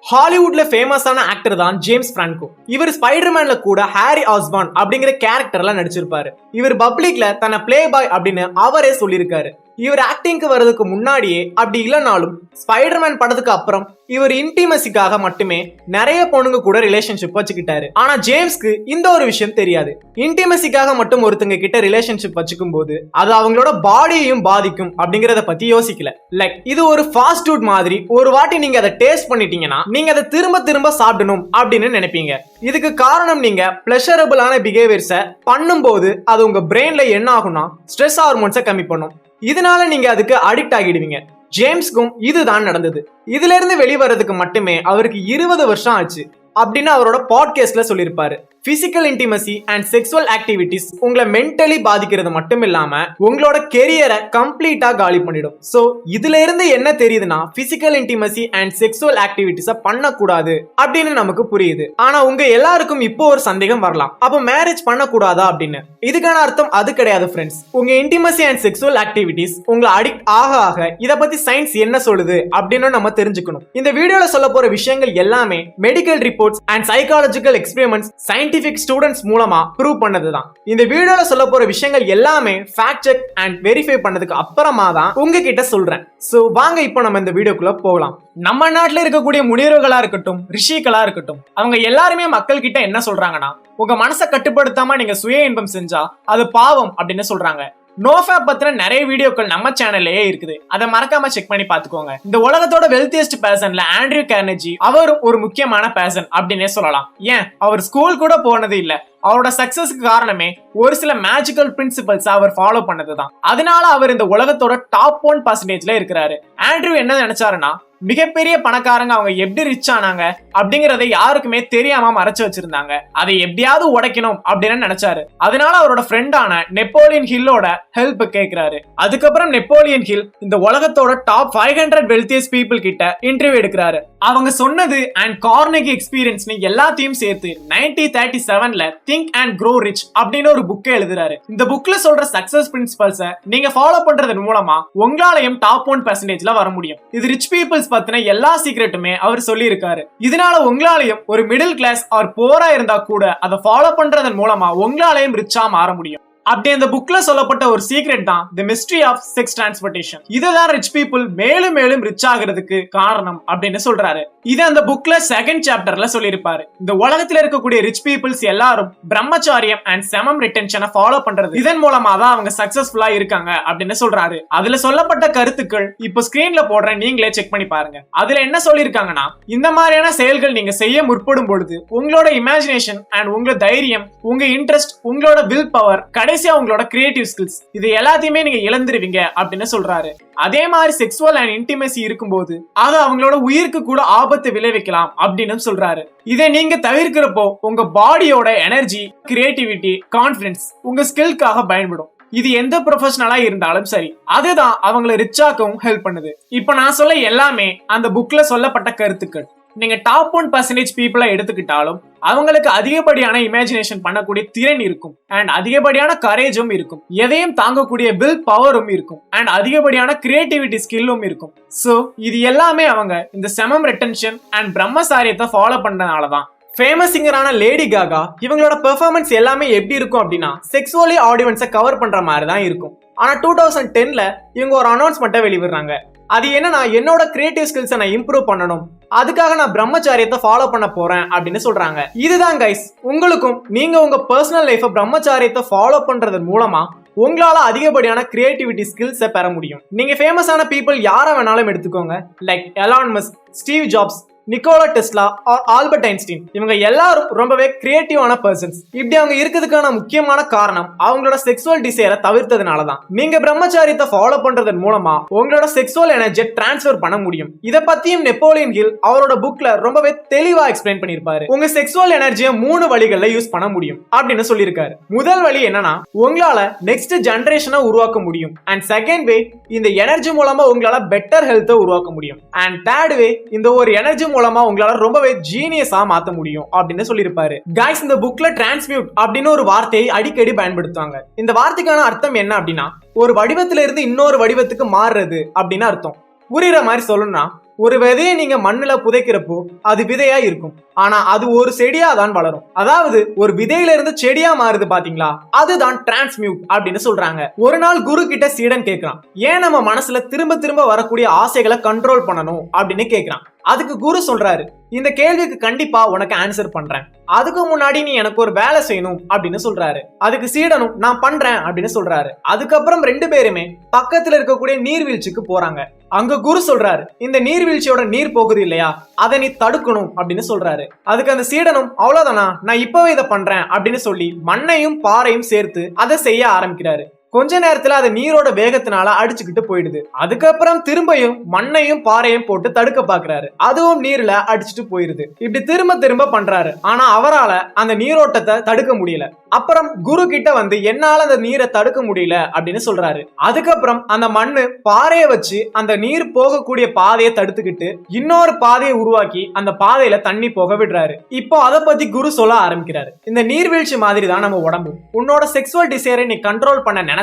ஹாலிவுட்ல ஃபேமஸான ஆக்டர் தான் ஜேம்ஸ் பிரான்கோ. இவர் ஸ்பைடர்மேன்ல கூட ஹாரி ஆஸ்பார்ன் அப்படிங்கிற கேரக்டர்ல நடிச்சிருப்பாரு. இவர் பப்ளிக்ல தன்னை பிளே பாய் அப்படின்னு அவரே சொல்லியிருக்காரு. இவர் ஆக்டிங்க்கு வர்றதுக்கு முன்னாடியே அப்படி இல்லைனாலும் ஸ்பைடர்மேன் படத்துக்கு அப்புறம் இவர் இன்டிமசிக்காக மட்டுமே நிறைய பொண்ணுங்க கூட ரிலேஷன்ஷிப் வச்சுக்கிட்டாரு. ஆனா ஜேம்ஸ்க்கு இந்த ஒரு விஷயம் தெரியாது. இன்டிமசிக்காக மட்டும் ஒருத்தங்க கிட்ட ரிலேஷன்ஷிப் வச்சுக்கும் போது அது அவங்களோட பாடியையும் பாதிக்கும் அப்படிங்கறத பத்தி யோசிக்கல. லைக் இது ஒரு ஃபாஸ்ட் ஃபுட் மாதிரி. ஒரு வாட்டி நீங்க அதை டேஸ்ட் பண்ணிட்டீங்கன்னா நீங்க அதை திரும்ப திரும்ப சாப்பிடணும் அப்படின்னு நினைப்பீங்க. இதுக்கு காரணம் நீங்க பிளஷரபிளான பிஹேவியர்ஸை பண்ணும்போது அது உங்க பிரெயின்ல என்ன ஆகும்னா ஸ்ட்ரெஸ் ஹார்மோன்ஸை கம்மி பண்ணும். இதனால நீங்க அதுக்கு அடிக்ட் ஆகிடுவீங்க. ஜேம்ஸ்க்கும் இதுதான் நடந்தது. இதுல இருந்து வெளிவரதுக்கு மட்டுமே அவருக்கு 20 வருஷம் ஆச்சு அப்படின்னு அவரோட பாட்காஸ்ட்ல சொல்லியிருப்பாரு. Physical intimacy and sexual activities உங்களை மென்டலி பாதிக்கிறது மட்டும் இல்லாம உங்களோட கெரியரை கம்ப்ளீட்டா காலி பண்ணிடும். சோ இதுல இருந்து என்ன தெரியுதுன்னா பிசிக்கல் இன்டிமசி அண்ட் செக்ஸுவல் ஆக்டிவிட்டிஸ பண்ணக்கூடாது அப்படின்னு நமக்கு புரியுது. ஆனா உங்க எல்லாருக்கும் இப்போ ஒரு சந்தேகம் வரலாம், அப்ப மேரேஜ் பண்ணக்கூடாதா அப்படின்னு. இதுக்கான அர்த்தம் அது கிடையாது ஃப்ரெண்ட்ஸ். உங்க இன்டிமசி அண்ட் செக்ஸுவல் ஆக்டிவிட்டிஸ் உங்களை அடிக்ட் ஆக இத பத்தி சயின்ஸ் என்ன சொல்லுது அப்படின்னு நம்ம தெரிஞ்சுக்கணும். இந்த வீடியோல சொல்ல போற விஷயங்கள் எல்லாமே medical reports and psychological experiments scientific students மூலமா ப்ரூவ் பண்ணதுதான். இந்த வீடியோல சொல்ல போற விஷயங்கள் எல்லாமே ஃபேக்ட் செக் அண்ட் வெரிஃபை பண்ணதுக்கு அப்புறமா தான் உங்ககிட்ட சொல்றேன். சோ வாங்க இப்போ நம்ம இந்த வீடியோக்குள்ள போகலாம். நம்ம நாட்டுல இருக்கக்கூடிய முனிவர்களா இருக்கட்டும், ரிஷிகளா இருக்கட்டும், அவங்க எல்லாருமே மக்கள் கிட்ட என்ன சொல்றாங்கன்னா, உங்க மனசை கட்டுப்படுத்தாம நீங்க சுய இன்பம் செஞ்சா அது பாவம் அப்படின்னு சொல்றாங்க. நோஃபேப் பத்தின நிறைய வீடியோக்கள் நம்ம சேனல்லே இருக்குது. அதை மறக்காம செக் பண்ணி பாத்துக்கோங்க. இந்த உலகத்தோட வெல்தியஸ்ட் பர்சன்ல ஆண்ட்ரூ கார்னெஜி அவரும் ஒரு முக்கியமான பர்சன் அப்படின்னே சொல்லலாம். ஏன் அவர் ஸ்கூல் கூட போனது இல்ல. அவரோட சக்சஸ்க்கு காரணமே ஒரு சில மேஜிக்கல் பிரின்சிபல்ஸ் அவர் ஃபாலோ பண்ணதுதான். அதனால அவர் இந்த உலகத்தோட டாப் 1% இருக்கிறாரு. ஆண்ட்ரூ என்ன நினைச்சாருன்னா, மிகப்பெரிய பணக்காரங்க அவங்க எப்படி ரிச் ஆனாங்க அப்படிங்கறதை யாருக்குமே தெரியாம மறைச்சு வச்சிருந்தாங்க. அதை எப்படியாவது உடைக்கணும் அப்படின்னு நினைச்சாரு. அதனால அவரோட ஃப்ரெண்டான நெப்போலியன் ஹில்லோட ஹெல்ப் கேட்கிறாரு. அதுக்கப்புறம் நெப்போலியன் ஹில் இந்த உலகத்தோட டாப் 500 வெல்தியஸ்ட் பீப்புள் கிட்ட இன்டர்வியூ எடுக்கிறாரு. அவங்க சொன்னது அண்ட் கார்னெகி எக்ஸ்பீரியன்ஸ் எல்லாத்தையும் சேர்த்து 1937ல திங்க் அண்ட் க்ரோ ரிச் அப்படின்னு ஒரு புக்கை எழுதுறாரு. இந்த புக்ல சொல்ற சக்சஸ் பிரின்சிபல்ஸை நீங்க ஃபாலோ பண்றதன் மூலமா உங்களாலையும் டாப் 1%ல வர முடியும். இது ரிச் பீப்புள்ஸ் பத்தின எல்லா சீக்ரெட்டுமே அவர் சொல்லி இருக்காரு. இதனால உங்களாலையும் ஒரு மிடில் கிளாஸ் ஆர் போரா இருந்தா கூட அதை ஃபாலோ பண்றதன் மூலமா உங்களாலையும் ரிச்சா மாற முடியும். அப்படி அந்த புக்ல சொல்லப்பட்ட ஒரு சீக்ரெட் தான் the mystery of sex transportation. இதுதான் ரிச் பீப்புள் மேலும் மேலும் ரிச் ஆகிறதுக்கு காரணம் அப்படின்னு சொல்றாரு. இது அந்த புக்ல செகண்ட் சாப்டர்ல சொல்லியிருப்பாரு. இந்த உலகத்துல இருக்கக்கூடிய ரிச் பீப்புள்ஸ் எல்லாரும் பிரம்மச்சாரியம் அண்ட் செமம் ரிட்டென்ஷனை ஃபாலோ பண்றது இதன் மூலமா தான் அவங்க சக்சஸ்ஃபுல்லா இருக்காங்க அப்படின்னு சொல்றாரு. அதுல சொல்லப்பட்ட கருத்துக்கள் இப்ப ஸ்கிரீன்ல போடுறேன், நீங்களே செக் பண்ணி பாருங்க. அதுல என்ன சொல்லியிருக்காங்கன்னா, இந்த மாதிரியான செயல்கள் நீங்க செய்ய முற்படும் பொழுது உங்களோட இமேஜினேஷன் அண்ட் உங்களோட தைரியம், உங்க இன்ட்ரெஸ்ட், உங்களோட வில் பவர், கடைசியா உங்களோட கிரியேட்டிவ் ஸ்கில்ஸ் இது எல்லாத்தையுமே நீங்க இழந்துருவீங்க அப்படின்னு சொல்றாரு. அதே மாதிரி செக்ஸுவல் அண்ட் இன்டிமசி இருக்கும்போது அது அவங்களோட உயிருக்கு கூட ஆபத்து விளைவிக்கலாம் அப்படின்னு சொல்றாரு. இதை நீங்க தவிர்க்கிறப்போ உங்க பாடியோட எனர்ஜி, கிரியேட்டிவிட்டி, கான்பிடன்ஸ் உங்க ஸ்கில்காக பயன்படும். இது எந்த ப்ரொஃபஷனலா இருந்தாலும் சரி, அதுதான் அவங்களை ரிச்சாக்கவும் ஹெல்ப் பண்ணுது. இப்ப நான் சொல்ல எல்லாமே அந்த புக்ல சொல்லப்பட்ட கருத்துக்கள். நீங்க டாப் 1% பீப்புளை எடுத்துக்கிட்டாலும் அவங்களுக்கு அதிகப்படியான இமேஜினேஷன் பண்ணக்கூடிய திறன் இருக்கும் அண்ட் அதிகப்படியான கரேஜும் இருக்கும். எதையும் தாங்கக்கூடிய வில் பவரும் இருக்கும் அண்ட் அதிகப்படியான கிரியேட்டிவிட்டி ஸ்கில்லும் இருக்கும். சோ இது எல்லாமே அவங்க இந்த செமம் ரிட்டென்ஷன் அண்ட் பிரம்மசாரியத்தை ஃபாலோ பண்றதுனாலதான். ஃபேமஸ் சிங்கரான லேடி காகா இவங்களோட பெர்ஃபார்மன்ஸ் எல்லாமே எப்படி இருக்கும் அப்படின்னா செக்ஸுவலி ஆடியன்ஸை கவர் பண்ற மாதிரி தான் இருக்கும். ஆனா 2010ல இவங்க ஒரு அனௌன்ஸ்மெண்ட்டை வெளிவிடுறாங்க. அது என்னன்னா, என்னோட கிரியேட்டிவ் ஸ்கில்ஸை நான் இம்ப்ரூவ் பண்ணணும், அதுக்காக நான் பிரம்மச்சாரியத்தை ஃபாலோ பண்ண போறேன் அப்படின்னு சொல்றாங்க. இதுதான் கைஸ், உங்களுக்கும் நீங்க உங்க பர்சனல் லைஃப் பிரம்மச்சாரியத்தை ஃபாலோ பண்றது மூலமா உங்களால அதிகப்படியான கிரியேட்டிவிட்டி ஸ்கில்ஸை பெற முடியும். நீங்க ஃபேமஸான பீப்புள் யாரை வேணாலும் எடுத்துக்கோங்க. Like Elon Musk, Steve Jobs, Nikola Tesla or Albert Einstein. இவங்க எல்லாரும் ரொம்பவே கிரியேட்டிவான பர்சன்ஸ். இப்படி அவங்க இருக்கிறதுக்கான முக்கியமான காரணம் அவங்களோட செக்ஸுவல் டிசைரை தவிர்த்ததுனாலதான். நீங்க பிரம்மச்சாரியத்தை ஃபாலோ பண்றதன் மூலமா உங்களோட செக்ஸுவல் எனர்ஜியை டிரான்ஸ்ஃபர் பண்ண முடியும். இதை பத்தியும் நெப்போலியன் ஹில் அவரோட புக்ல ரொம்பவே தெளிவா எக்ஸ்பிளைன் பண்ணிருப்பாரு. உங்க செக்ஸுவல் எனர்ஜியை 3 வழிகள்ல யூஸ் பண்ண முடியும் அப்படின்னு சொல்லியிருக்காரு. முதல் வழி என்னன்னா, உங்களால நெக்ஸ்ட் ஜெனரேஷனை உருவாக்க முடியும். அண்ட் செகண்ட் வே, இந்த எனர்ஜி மூலமா உங்களால பெட்டர் ஹெல்த்தை உருவாக்க முடியும். அண்ட் தேர்ட் வே, இந்த ஒரு எனர்ஜி மூலமா உங்களால ரொம்பவே ஜீனியஸா மாத்த முடியும் அப்படின்னு சொல்லியிருப்பாரு. கைஸ், இந்த புக்ல டிரான்ஸ்மியூட் அப்படின்னு ஒரு வார்த்தையை அடிக்கடி பயன்படுத்துவாங்க. இந்த வார்த்தைக்கான அர்த்தம் என்ன அப்படின்னா, ஒரு வடிவத்திலிருந்து இன்னொரு வடிவத்துக்கு மாறுறது அப்படின்னு அர்த்தம். புரியுற மாதிரி சொல்லணும்னா, ஒரு விதையை நீங்க மண்ணுல புதைக்கிறப்போ அது விதையா இருக்கும், ஆனா அது ஒரு செடியா தான் வளரும். அதாவது ஒரு விதையில இருந்து செடியா மாறுது பாத்தீங்களா, அதுதான் டிரான்ஸ்மியூட் அப்படின்னு சொல்றாங்க. ஒரு நாள் குரு கிட்ட சீடன் கேட்கிறான், ஏன் நம்ம மனசுல திரும்ப திரும்ப வரக்கூடிய ஆசைகளை கண்ட்ரோல் பண்ணணும் அப்படின்னு கேட்கிறான். அதுக்கு குரு சொல்றாரு, இந்த கேள்விக்கு கண்டிப்பா உனக்கு ஆன்சர் பண்றேன், அதுக்கு முன்னாடி நீ எனக்கு ஒரு வேலை செய்யணும் அப்படின்னு சொல்றாரு. அதுக்கு சீடனும் நான் பண்றேன் அப்படின்னு சொல்றாரு. அதுக்கப்புறம் ரெண்டு பேருமே பக்கத்துல இருக்கக்கூடிய நீர்வீழ்ச்சிக்கு போறாங்க. அங்க குரு சொல்றாரு, இந்த நீர்வீழ்ச்சியோட நீர் போகுது இல்லையா, அதை நீ தடுக்கணும் அப்படின்னு சொல்றாரு. அதுக்கு அந்த சீடனும் அவ்வளவுதானா, நான் இப்பவே இதை பண்றேன் அப்படின்னு சொல்லி மண்ணையும் பாறையும் சேர்த்து அதை செய்ய ஆரம்பிக்கிறாரு. கொஞ்ச நேரத்துல அது நீரோட வேகத்தினால அடிச்சுக்கிட்டு போயிடுது. அதுக்கப்புறம் திரும்பியும் மண்ணையும் பாறையும் போட்டு தடுக்க பாக்குறாரு, அதுவும் நீர்ல அடிச்சுட்டு போயிருது. இப்படி திரும்ப திரும்ப பண்றாரு, ஆனா அவரால அந்த நீரோட்டத்தை தடுக்க முடியல. அப்புறம் குரு கிட்ட வந்து என்னால அந்த நீரை தடுக்க முடியல அப்படின்னு சொல்றாரு. அதுக்கப்புறம் அந்த மண்ணு பாறையை வச்சு அந்த நீர் போகக்கூடிய பாதையை தடுத்துக்கிட்டு இன்னொரு பாதையை உருவாக்கி அந்த பாதையில தண்ணி போக விடுறாரு. இப்போ அதை பத்தி குரு சொல்ல ஆரம்பிக்கிறாரு. இந்த நீர்வீழ்ச்சி மாதிரி தான் நம்ம உடம்பு. உன்னோட செக்ஸுவல் டிசைரை நீ கண்ட்ரோல் பண்ண நினைச்சா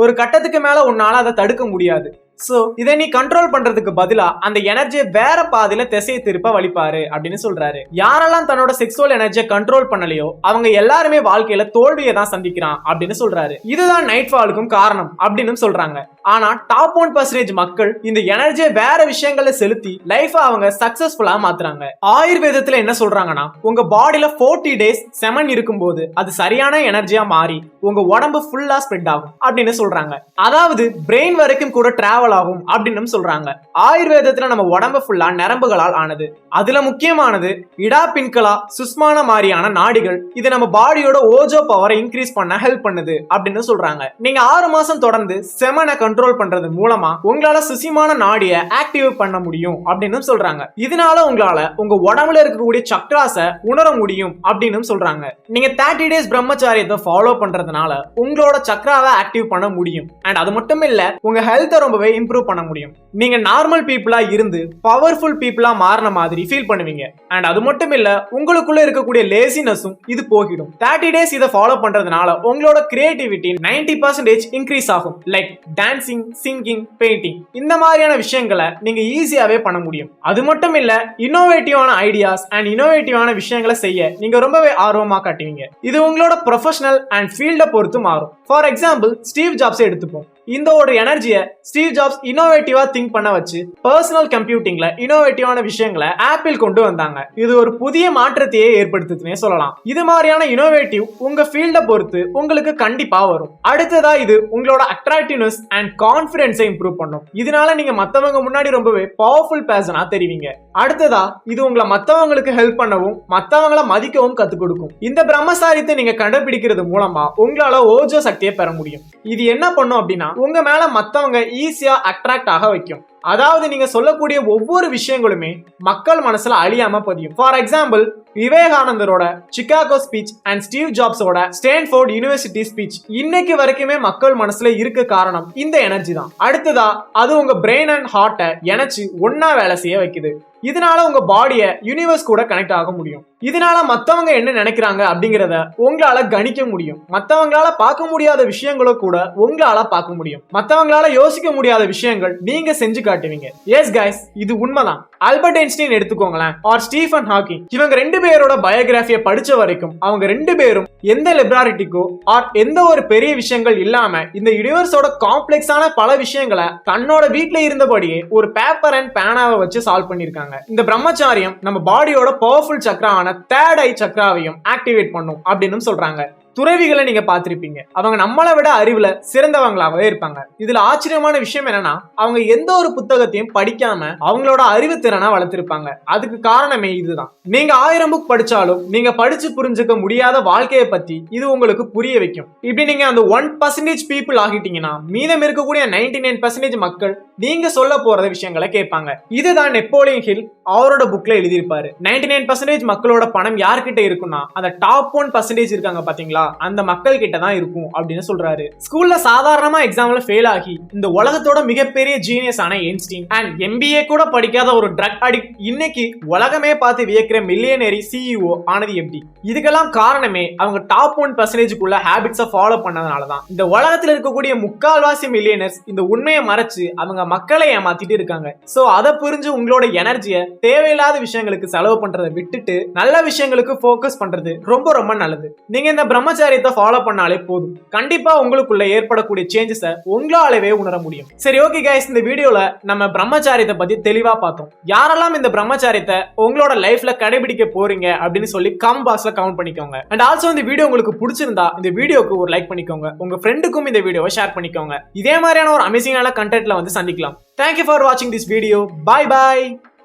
ஒரு கட்டத்துக்கு மேல உன்னால அதை தடுக்க முடியாது. சோ இதை நீ கண்ட்ரோல் பண்றதுக்கு பதிலா அந்த எனர்ஜியை வேற பாதையில திசையை திருப்ப வழிப்பாரு அப்படின்னு சொல்றாரு. யாரெல்லாம் தன்னோட செக்ஸுவல் எனர்ஜியை கண்ட்ரோல் பண்ணலையோ அவங்க எல்லாருமே வாழ்க்கையில தோல்வியை தான் சந்திக்கிறான் அப்படின்னு சொல்றாரு. இதுதான் நைட் ஃபாலுக்கும் காரணம் அப்படின்னு சொல்றாங்க. ஆனா டாப் 1% மக்கள் இந்த எனர்ஜியை வேற விஷயங்களை செலுத்தி லைஃப அவங்க சக்சஸ்ஃபுல்லா மாத்துறாங்க. ஆயுர்வேதத்துல என்ன சொல்றாங்கன்னா, உங்க பாடியில 40 days செமன் இருக்கும்போது அது சரியான எனர்ஜியா மாறி உங்க உடம்பு ஃபுல்லா ஸ்ப்ரெட் ஆகும் அப்படின்னு சொல்றாங்க. அதாவது பிரெயின் வரைக்கும் கூட டிராவல் ஆகும் அப்படின்னு சொல்றாங்க. ஆயுர்வேதத்துல நம்ம உடம்பு ஃபுல்லா நரம்புகளால் ஆனது. அதுல முக்கியமானது இடா பின்கலா சுஸ்மான மாதிரியான நாடிகள். இது நம்ம பாடியோட ஓஜோ பவரை இன்க்ரீஸ் பண்ண ஹெல்ப் பண்ணுது அப்படின்னு சொல்றாங்க. நீங்க 6 மாசம் தொடர்ந்து செமனை கண்ட்ரோல் பண்றது மூலமா உங்களால சுசிமான நாடிய ஆக்டிவ் பண்ண முடியும் அப்படின்னு சொல்றாங்க. இதனால உங்களால உங்க உடம்புல இருக்கக்கூடிய சக்ராஸை உணர முடியும் அப்படின்னு சொல்றாங்க. நீங்க 30 days பிரம்மச்சாரியத்தை ஃபாலோ பண்றதுனால உங்களோட சக்ராவை ஆக்டிவ் பண்ண முடியும். அண்ட் அது மட்டும் இல்ல, உங்க ஹெல்த்தை ரொம்பவே இம்ப்ரூவ் பண்ண முடியும். நீங்க நார்மல் பீப்புளா இருந்து பவர்ஃபுல் பீப்புளா மாறின மாதிரி ஃபீல் பண்ணுவீங்க. அண்ட் அது மட்டும் இல்ல, உங்களுக்குள்ள இருக்கக்கூடிய லேசினஸும் இது போகிடும். 30 days இதை ஃபாலோ பண்றதுனால உங்களோட கிரியேட்டிவிட்டி 90% இன்க்ரீஸ் ஆகும். லைக் டான்சிங், சிங்கிங், பெயிண்டிங், இந்த மாதிரியான விஷயங்களை நீங்க ஈஸியாவே பண்ண முடியும். அது மட்டும் இல்ல, இன்னோவேட்டிவான ஐடியாஸ் அண்ட் இன்னோவேட்டிவான விஷயங்களை செய்ய நீங்க ரொம்பவே ஆர்வமா காட்டுவீங்க. இது உங்களோட ப்ரொஃபஷனல் அண்ட் ஃபீல்டை பொறுத்து மாறும். ஃபார் எக்ஸாம்பிள், ஸ்டீவ் ஜாப்ஸ் எடுத்துப்போம். இந்த ஒரு எனர்ஜியை ஸ்டீவ் ஜாப்ஸ் இன்னோவேட்டிவா திங்க் பண்ண வச்சு பர்சனல் கம்ப்யூட்டிங்ல இன்னோவேட்டிவான விஷயங்களை ஆப்பிள் கொண்டு வந்தாங்க. இது ஒரு புதிய மாற்றத்தையே ஏற்படுத்துதுன்னே சொல்லலாம். இது மாதிரியான இன்னோவேட்டிவ் உங்க ஃபீல்டை பொறுத்து உங்களுக்கு கண்டிப்பா வரும். அடுத்ததா இது உங்களோட அட்ராக்டிவ்னஸ் அண்ட் கான்ஃபிடன்ஸை இம்ப்ரூவ் பண்ணும். இதனால நீங்க மத்தவங்க முன்னாடி ரொம்பவே பவர்ஃபுல் பர்சனா தெரிவிங்க. அடுத்ததா இது உங்களை மத்தவங்களுக்கு ஹெல்ப் பண்ணவும் மத்தவங்கள மதிக்கவும் கத்துக் கொடுக்கும். இந்த பிரம்மசாரியத்தை நீங்க கண்டுபிடிக்கிறது மூலமா உங்களால ஓஜோ சக்தியை பெற முடியும். இது என்ன பண்ணும் அப்படின்னா, உங்க மேல மத்தவங்க ஈஸியா அட்ராக்ட் ஆக வைக்கும். அதாவது நீங்க சொல்லக்கூடிய ஒவ்வொரு விஷயங்களுமே மக்கள் மனசுல அழியாம பதியும். ஃபார் எக்ஸாம்பிள், விவேகானந்தரோட சிகாகோ ஸ்பீச் அண்ட் ஸ்டீவ் ஜாப்ஸோட ஸ்டான்ஃபோர்ட் யூனிவர்சிட்டி ஸ்பீச் இன்னைக்கு வரைக்குமே மக்கள் மனசுல இருக்க காரணம் இந்த எனர்ஜி தான். அடுத்ததா அது உங்க பிரெயின் அண்ட் ஹார்ட்டை இணைச்சு ஒன்னா வேலை செய்ய வைக்குது. இதனால உங்க பாடிய யூனிவர்ஸ் கூட கனெக்ட் ஆக முடியும். இதனால மத்தவங்க என்ன நினைக்கிறாங்க அப்படிங்கறத உங்களால கணிக்க முடியும். மத்தவங்களால பார்க்க முடியாத விஷயங்களோ கூட உங்களால பார்க்க முடியும். மத்தவங்களால யோசிக்க முடியாத விஷயங்கள் நீங்க செஞ்சு காட்டுவீங்க. எஸ் கைஸ், இது உண்மைதான். ஆல்பர்ட் ஐன்ஸ்டீன் எடுத்துக்கோங்களேன், ஆர் ஸ்டீஃபன் ஹாக்கிங். இவங்க 2 பேரோட பயோகிராஃபியை படிச்ச வரைக்கும் அவங்க 2 பேரும் எந்த லிபராரிட்டிக்கோ ஆர் எந்த ஒரு பெரிய விஷயங்கள் இல்லாம இந்த யூனிவர்ஸோட காம்ப்ளெக்ஸான பல விஷயங்களை தன்னோட வீட்டுல இருந்தபடியே ஒரு பேப்பர் அண்ட் பேனாவை வச்சு சால்வ் பண்ணிருக்காங்க. இந்த பிரம்மச்சாரியம் நம்ம பாடியோட பவர்ஃபுல் சக்ராவான தேர்ட் ஐ சக்ராவையும் ஆக்டிவேட் பண்ணும் அப்படின்னு சொல்றாங்க. துறவிகளை நீங்க பார்த்திருப்பீங்க, அவங்க நம்மளை விட அறிவுல சிறந்தவங்களாகவே இருப்பாங்க. இதுல ஆச்சரியமான விஷயம் என்னன்னா, அவங்க எந்த ஒரு புத்தகத்தையும் படிக்காம அவங்களோட அறிவு திறனை வளர்த்திருப்பாங்க. அதுக்கு காரணமே இதுதான். நீங்க 1000 புக் படிச்சாலும் நீங்க படிச்சு புரிஞ்சுக்க முடியாத வாழ்க்கையை பத்தி இது உங்களுக்கு புரிய வைக்கும். இப்படி நீங்க அந்த 1% பீப்புள் ஆகிட்டீங்கன்னா மீதம் இருக்கக்கூடிய 99% மக்கள் நீங்க சொல்ல போற விஷயங்களை கேட்பாங்க. இதுதான் நெப்போலியன் ஹில் அவரோட புக்ல எழுதியிருப்பாரு. 99% மக்களோட பணம் யார்கிட்ட இருக்குன்னா அந்த டாப் 1% இருக்காங்க பாத்தீங்களா, அந்த மக்கள் கிட்ட தான் இருக்கும் அப்படின்னு சொல்றாரு. ஸ்கூல்ல சாதாரணமா எக்ஸாம்ல ஃபெயில் ஆகி இந்த உலகத்தோட மிகப்பெரிய ஜீனியஸ் ஆன ஐன்ஸ்டீன் அண்ட் MBA கூட படிக்காத ஒரு ட்ரக் அடிக்ட் இன்னைக்கு உலகமே பார்த்து வியக்கிற மில்லியனரி CEO ஆனது எப்படி? இதுக்கெல்லாம் காரணமே அவங்க டாப் 1% ஹேபிட்ஸை ஃபாலோ பண்ணதுனாலதான். இந்த உலகத்துல இருக்கக்கூடிய முக்கால்வாசி மில்லியனர்ஸ் இந்த உண்மையை மறைச்சு அவங்க மக்களை ஏமாத்திட்டு இருக்காங்க. சோ அதை புரிஞ்சு உங்களோட எனர்ஜியை தேவையில்லாத விஷயங்களுக்கு செலவு பண்றதை விட்டுட்டு நல்ல விஷயங்களுக்கு ஃபோக்கஸ் பண்றது ரொம்ப ரொம்ப நல்லது. நீங்க இந்த பிரம்மச்சாரியத்தை ஃபாலோ பண்ணாலே போதும், கண்டிப்பா உங்களுக்குள்ள ஏற்படக்கூடிய சேஞ்சஸை உங்களாலவே உணர முடியும். சரி, ஓகே கைஸ், இந்த வீடியோல நம்ம பிரம்மச்சாரியத்தை பத்தி தெளிவா பார்த்தோம். யாரெல்லாம் இந்த பிரம்மச்சாரியத்தை உங்களோட லைஃப்ல கடைபிடிக்க போறீங்க அப்படின்னு சொல்லி கமெண்ட் பாக்ஸ்ல கமெண்ட் பண்ணிக்கோங்க. அண்ட் ஆல்சோ இந்த வீடியோ உங்களுக்கு பிடிச்சிருந்தா இந்த வீடியோக்கு ஒரு லைக் பண்ணிக்கோங்க, உங்க ஃப்ரெண்டுக்கும் இந்த வீடியோவை ஷேர் பண்ணிக்கோங்க. இதே மாதிரியான ஒரு அமேசிங்கான கண்டென்ட்ல வந்து சந்திக்கலாம். Thank you for watching this video. Bye bye.